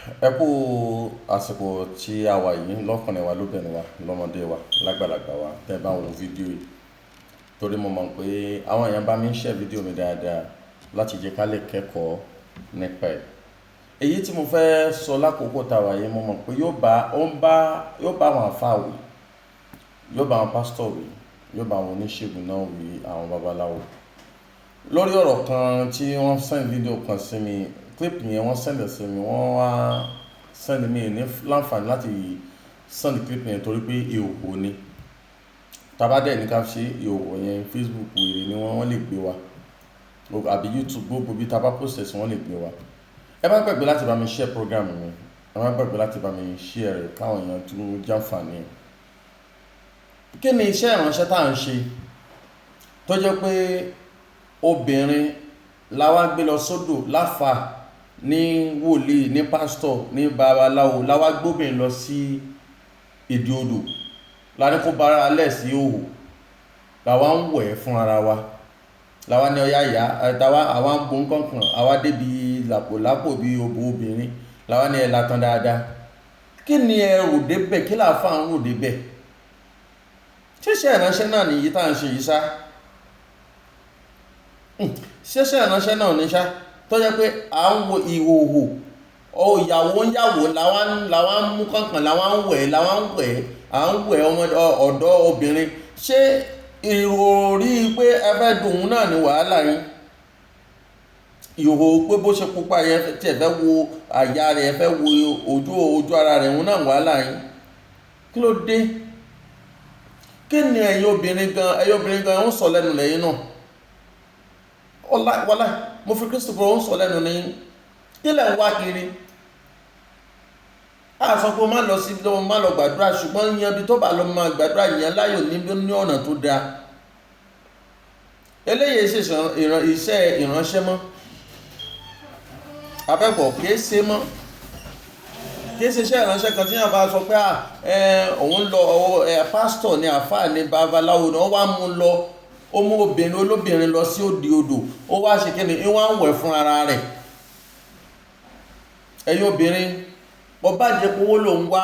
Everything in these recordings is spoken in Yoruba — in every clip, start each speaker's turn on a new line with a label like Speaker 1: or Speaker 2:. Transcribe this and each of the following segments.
Speaker 1: Ẹ kú àsìkò tí a wà yìí lọ́kùnrin wa lóbìnrin wa lọ́mọdé wa lágbàlagbà wa tẹ́ bá wo fídíò yìí torí mo mọ̀ pé àwọn èèyàn bá mi ń share fídíò mi dáadáa láti jẹ́ ká lè kẹ́kọ̀ọ́ nípa ẹ̀. Èyí tí mo fẹ́ sọ lákòókò tá a wà yìí mo mọ̀ pé yóò bá àwọn àfáà wí, yóò bá àwọn pásítọ̀ wí, yóò bá àwọn oníṣègùn náà wí, àwọn babaláwo. Lórí ọ̀rọ̀ kan tí wọ́n send fídíò kan sí mi, clip yẹn wọ́n send sí mi, wọ́n wá send mi ní láǹfààní láti send clip yẹn torí pé ìhòòhò ni. Tàbá dẹ̀ ní ká ṣe ìhòòhò yẹn, Facebook wèrè ni wọ́n lè gbé wa, àbí YouTube gbogbo bí tàbá process wọ́n lè gbé wa. Ẹ má gbàgbé láti bá mi share program mi, ẹ má gbàgbé láti bá mi share rẹ̀ káwọn èèyàn tún jàǹfààní. Kí ni iṣẹ́ ìránṣẹ́ tá à ń ṣe tó jẹ́ pé obìnrin la wá gbé lọ sódò láfà ní wòlíì, ní pásítọ̀, ní babaláwo, la wá gbóbìnrin lọ sí ìdí odò, la ní kó bára lẹ̀ sí òhò, la wá ń wẹ̀ fún ara wa, la wá ní ọyá ìyá àwa ń bo nǹkan àwa débi làpòlápò bí obo obìnrin, la wá ní ẹ látàn dáadáa. Kí ni ẹ rò débẹ̀? Kí làáfà ń rò débẹ̀? Ṣíṣẹ́ ìránṣẹ́ náà nìyí tá à ń ṣe yìí ṣá. Ṣíṣẹ́ ìránṣẹ́ náà ní ṣá tó jẹ́ pé à ń wo ìhòòhò ìyàwó ń yàwó làwa ń mú kankan, làwa ń wẹ̀ à ń wẹ̀ ọ̀dọ́ obìnrin. Ṣé ìròrí pé ẹ fẹ́ dùn ún náà ní wàhálà yín? Ìhòòhò pé bó ṣe pupa yẹn tí ẹ fẹ́ wo àyà rẹ̀, ẹ fẹ́ wo ojú ara rẹ̀, òun náà wàhálà yín. Kí ló dé? Kí ni ẹ̀yin obìnrin gan ń sọ lẹ́nu lẹ́yìn náà? Wàláhì, mo fi Kristi bọ̀ ń sọ lẹ́nu ní ilẹ̀ ń wá kiri. A sọ pé o má lọ sí ibi tó má lọ gbàdúrà, ṣùgbọ́n yan bí tó bá lọ máa gbàdúrà yẹn láyò ní ọ̀nà tó dáa. Eléyìí ṣe iṣẹ́ ìránṣẹ́ mọ́. Abẹ́bọ̀ kìí ṣe mọ́. Kìí ṣe iṣẹ́ ìránṣẹ́ kan tí yàn bá sọ pé òun lọ pásítọ̀ ni, àfáà ni, babaláwo ni wọ́n wá mú lọ. Ó mú obìnrin olóbìnrin lọ sí òdì odò, ó wá ṣe kíni, ó wá ń wẹ̀ fún ara rẹ̀. Ẹ̀yin obìnrin, bó bá jẹ́ pé owó ló ń wá,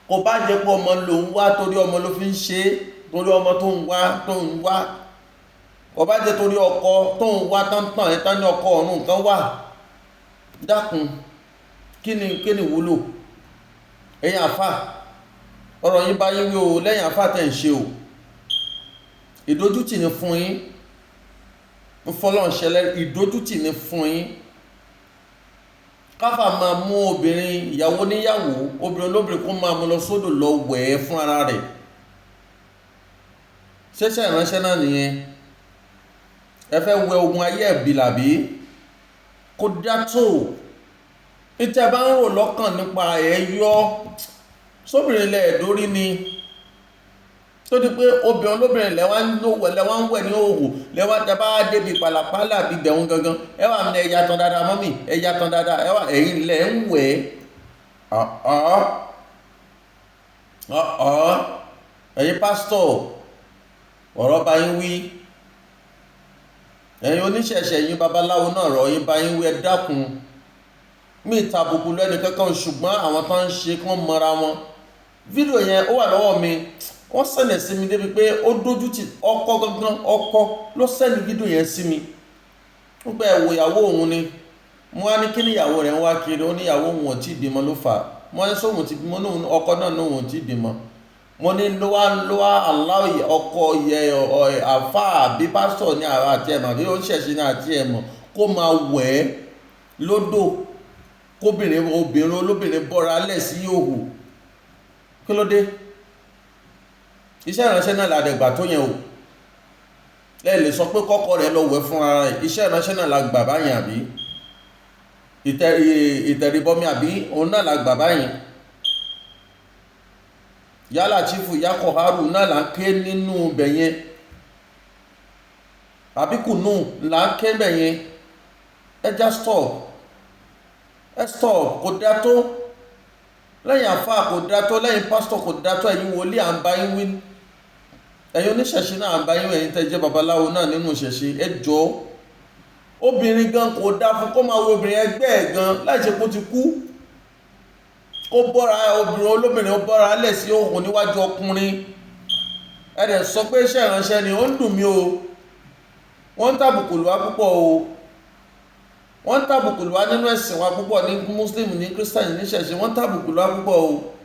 Speaker 1: kò bá jẹ́ pé ọmọ ló ń wá torí ọmọ ló fi ń ṣe, torí ọmọ tó ń wá, kò bá jẹ́ torí ọkọ tó ń wá tán ní ọkọ ọ̀run kan wà. Dákun, kí ni wúlò? Ẹ̀yin àfáà, ọ̀rọ̀ yín bá yín wí o, lẹ́yìn àfáà tẹ̀ ń ṣe o. Ìdójútì ni fún yín, fọlọ́nṣẹ́lẹ̀, ìdójútì ni fún yín. Káfà máa mú obìnrin ìyàwó níyàwó, obìnrin olóbìnrin kó máa mú lọ sódò lọ wẹ̀ fún ara rẹ̀. Ṣíṣẹ́ ìránṣẹ́ náà nìyẹn. Ẹ fẹ́ wẹ ogun ayé ẹ̀bí làbí? Kò dá tó. Ìtẹ́ bá ń rò lọ́kàn nípa ẹ̀yọ́ sóbìnrin lẹ́ẹ̀dórí ni. Tó di pé obìnrin olóbìnrin lẹ́wà ń wẹ̀ ní òhò, lẹ́wà tẹ́ bá débi pàlàpàlà bí bẹ̀rún gangan, ẹwà ní ẹ̀yà tán dáadáa mọ́mì, ẹ̀yà tán dáadáa, ẹwà ẹ̀yin lẹ́ ń wẹ̀. Ẹ̀yin pásítọ̀, ọ̀rọ̀ bá yín wí. Ẹ̀yin oníṣẹ̀ṣẹ̀, ẹ̀yin babaláwo náà ọ̀rọ̀ yín bá yín wí. Ẹ dákun, mi ìtàbùkù lẹ́nu kankan, ṣùgbọ́n àwọn tó ń ṣe kán mọ́ra wọn. Fídíò yẹn ó wà lọ́wọ́ mi, wọ́n sẹ́nẹ̀ sí mi débi pé ó dójútì ọkọ gangan, ọkọ ló sẹ́ni fídíò yẹn sí mi. Ó gbé ẹ̀wò ìyàwó òun ni. Mo wá ní kí ni ìyàwó rẹ̀ ń wá kiri, ó ní ìyàwó òun ò tí ì bímọ ló fà. Mo ní sóhun ti bímọ, ọkọ náà ní òun ò tí ì bímọ. Mo ní ló wá aláwọ̀ ọkọ àfáà àbí pásítọ̀ ní àrà àti ẹ̀mọ̀ àbí ó ń ṣẹ̀ṣẹ̀ ní àti ẹ̀mọ̀ kó máa wẹ̀ lódò, kóbìnrin olóbìnrin bọ́ra lẹ̀ sí òhò. Kí ló dé? Iṣẹ́ ìránṣẹ́ náà làdẹ̀gbà tó yẹn o. Ẹ lè sọ pé kọ́kọ́ rẹ̀ lọ wẹ̀ fún ara rẹ̀. Iṣẹ́ ìránṣẹ́ náà la gbà báyìí àbí? Ìtẹ̀rìbọmi àbí òun náà la gbà báyìí? Yálà chífù yákọ̀ haru náà là ń ké nínú bẹ̀yẹn. Àbí kùnú là ń ké bẹ̀yẹn. Ẹ já stop. Kò dá tó. Lẹ́yìn àfáà kò dá tó, lẹ́yìn pásítọ̀ kò dá tó, ẹ̀yin wòlíì à ń bá yín wí. Ẹ̀yin oníṣẹ̀ṣe náà à ń bá yín wí, ẹ̀yin tẹ́ jẹ́ babaláwo náà nínú ìṣẹ̀ṣe. Ẹ jọ̀ọ́, obìnrin gan kò dá fún kó máa wo obìnrin ẹgbẹ́ ẹ̀ gan láìṣe kó ti kú, ó bọ́ra obìnrin olóbìnrin ó bọ́ra lẹ̀ sí òhun níwájú ọkùnrin. Ẹ̀dẹ̀ sọ pé iṣẹ́ ìránṣẹ́ ni, ó ń dùn mí o. Wọ́n ń tàbùkù lù wá púpọ̀ o, wọ́n ń tàbùkù lù wá nínú ẹ̀sìn wa púpọ̀, ní muslim, ní christian, ní ṣẹ̀ṣẹ̀, wọ́n ń tàbùkù lù wá púpọ̀ o.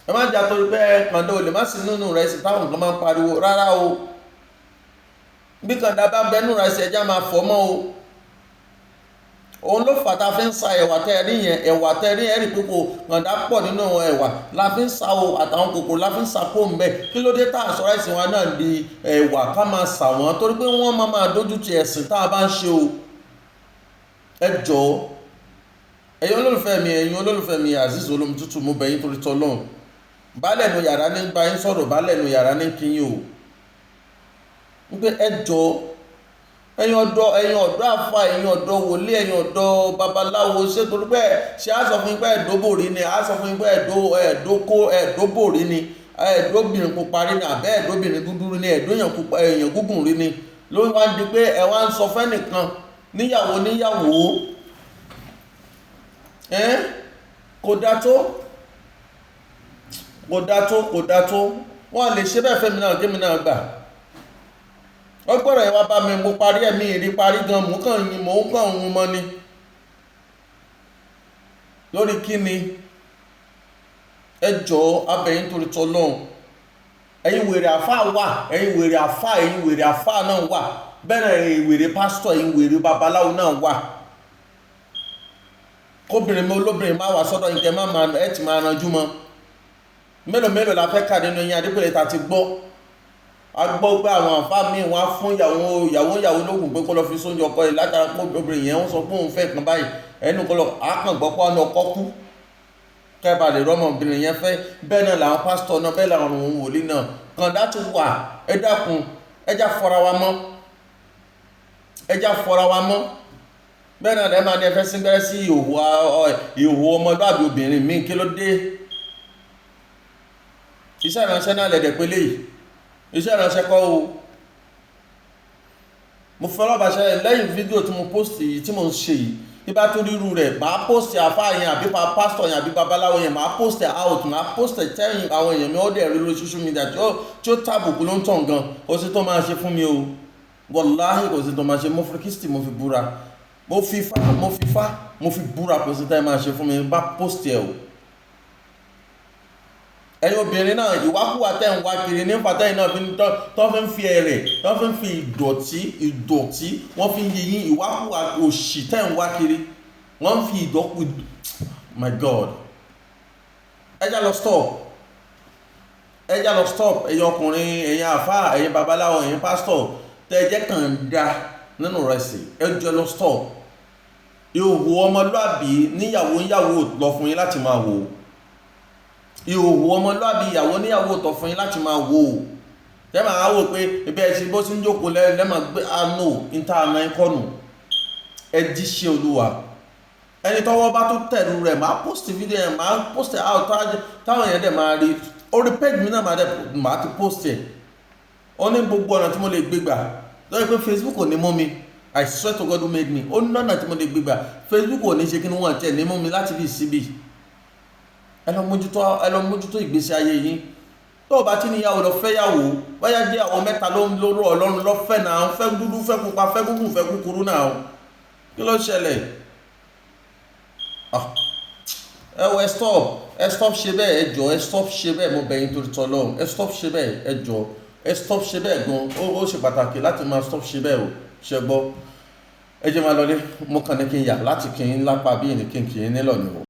Speaker 1: Ẹ má jà torí pé kàndá olè má sí nínú rẹ̀ sí táwọn nǹkan máa ń pariwo rárá o. Bí kàndá bá bẹnu rẹ̀ sí ẹja máa fọ́ mọ́ o. Òun ló fà tá fi ń sa ẹ̀wà tẹ́rí yẹn, ẹ̀wà tẹ́rí yẹn rí pé kò kàndá pọ̀ nínú ẹ̀wà la fi ń sa o, àtàwọn kòkòrò la fi ń sa kó ń bẹ̀. Kí ló dé tá àṣọ ráìsì wa náà di ẹ̀wà ká máa sà wọ́n torí pé wọ́n máa dójú ti ẹ̀sìn tá a bá ń ṣe o. Ẹ jọ̀ọ́ ẹ̀yin olólùfẹ́ mi Azeez olómi tútù, mo bẹ̀ yín torí t'Ọlọ́run. Baálẹ̀ nu yàrá ní bá yín sọ̀rọ̀, baálẹ̀ nu yàrá ní kí yín o. Wípé ẹ jọ̀ọ́ ẹ̀yin ọ̀dọ́ àfà, ẹ̀yin ọ̀dọ́ wòlíì, ẹ̀yin ọ̀dọ́ babaláwo, ṣé torí pé ṣé á sọ fún yín pé ẹ̀dóbòrí ni, á sọ fún yín pé ẹ̀dóbòrí ni, ẹ̀dóbìnrin pupa rí ni, àbẹ́ ẹ̀dóbìnrin dúdú rí ni, èèyàn gúngùn rí ni, ló wá ń di pé ẹ wá ń sọ fẹ́nìkan níyàwó kò dá tó wọ́n lè ṣe bẹ́ẹ̀ fẹ́mi náà kémi náà gbà. Wọ́n gbọ́dọ̀ yẹn wá bá mi, mo parí ẹ̀mí ìrí parí gan, mò ń kàn ń mọ́ ni lórí kí ni. Ẹ jọ̀ọ́ abẹ̀yìn torí t'Ọlọ́run. Ẹ̀yin wèrè àfà náà wà, bẹ́ẹ̀ ẹ̀yin wèrè pásítọ̀, ẹ̀yin wèrè babaláwo náà wà. Kóbìnrin mi olóbìnrin máa wà sọ́dọ̀ yín kẹ́ ẹ ti máa ranjú mọ́. Mélòó la fẹ́ kà nínú yín Adépèlé ta ti gbọ́. A gbọ́ pé àwọn àfáà míì wọ́n á fún ìyàwó lóògùn pé kó lọ fi sóúnjẹ ọkọ yìí látara pé obìnrin yẹn ń sọ pé òun fẹ́ kan báyìí, ẹnu kó lọ àákàn gbọ́ pé ọ̀nà ọkọ kú kẹ́ẹ̀bà lè rọ́mọ obìnrin yẹn fẹ́. Bẹ́ẹ̀ náà làwọn pásítọ̀ náà, bẹ́ẹ̀ làwọn òun wòlíì náà. Kàndá ti wà, ẹ dákun ẹjá fọra wa mọ́. Bẹ́ẹ̀ náà lẹ́ẹ̀ máa ní ẹ fẹ́ síngbẹ́rẹ́ sí ìhòòhò ọmọlúàbí obìnrin míì, kí ló dé? Iṣẹ́ ìránṣẹ́ náà lẹ̀dẹ̀ pélé yìí, iṣẹ́ ìránṣẹ́ kọ́ o. Mo fẹ́ lọ́bàṣẹ́ lẹ́yìn fídíò tí mo post yìí tí mo ń ṣe yìí, nígbà tó rírú rẹ̀ máa post àfáà yẹn àbí pásítọ̀ yẹn àbí babaláwo yẹn, máa post out, máa post tẹ́yìn àwọn èèyàn mi ó dẹ̀ rí lórí social media tí ó tàbùkù ló ń tàn gan. Kò sí tó máa ṣe fún mi o, wàláhì kò sí tó máa ṣe. Mo fi Kristi mo fi búra, mo fi búra, kò sí tó máa ṣe fún mi bá post ẹ̀ o. Ẹ̀yin obìnrin náà ìwákùwà tẹ́ ń wá kiri ní pàtẹ́yìn náà tó fi ń fi ẹ̀rẹ̀, tó fi ń fi ìdọ̀tí wọ́n fi ń yí yín. Ìwákùwà òṣì tẹ́ ń wá kiri, wọ́n ń fi my God. Ẹjá lọ stop ẹ̀yin ọkùnrin, ẹ̀yin àfáà, ẹ̀yin babaláwo, ẹ̀yin pásítọ̀ tẹ́ jẹ́ kàndá nínú rẹ̀ sí, ẹjọ́ lọ stop. Ìhòòhò ọmọlúàbí níyàwó lọ fún yín láti máa wò. Ìhòòhò ọmọlúàbí ìyàwó níyàwó tọ́ fún yín láti máa wò. Tẹ́ máa wò pé ibi ẹ̀sìn bó ti ń jókòó lẹ́mọ̀ gbé àánú ìtàànà ìkọnù. Ẹ jíṣẹ́ Olúwa. Ẹni tọ́wọ́ bá tó tẹ̀lú rẹ̀ máa post video yẹn, máa post out táwọn èèyàn dẹ̀ máa rí. Orí page mi náà máa ti post ẹ̀. Ó ní gbogbo ọ̀nà tí mo lè gbé gbà. Lọ́yẹ̀ pé Facebook ò ní mú mi. I swear to God who made me. Ó ní ọ̀nà tí mo lè gbé gbà. Facebook ò ní ṣe kí ni wọ́n tẹ̀ ní mú mi láti bí síbí. Ẹ lọ mójútó ìgbésí ayé yín. Tó o bá ti níyàwó lọ fẹ́ yàwó, báyá jẹ́ àwọn mẹ́ta ló ń lóró Ọlọ́run lọ fẹ́ náà, fẹ́ dúdú, fẹ́ pupa, fẹ́ gúngùn, fẹ́ kúkúrú náà. Kí ló ṣẹlẹ̀? Ẹ stop ṣe bẹ́ẹ̀, ẹ jọ̀ọ́, ẹ stop ṣe bẹ́ẹ̀, mo bẹ̀ yín torí t'Ọlọ́run. Ẹ stop ṣe bẹ́ẹ̀, ẹ jọ̀ọ́, ẹ stop ṣe bẹ́ẹ̀ gan. Ó ṣe pàtàkì láti máa stop ṣe bẹ́ẹ̀ o, ṣe gbọ́. Ẹ jẹ́ máa lọlé, mo kàn ní kí n yà láti kí n lápá bí ìní kí n kì í nílọ̀ ni o.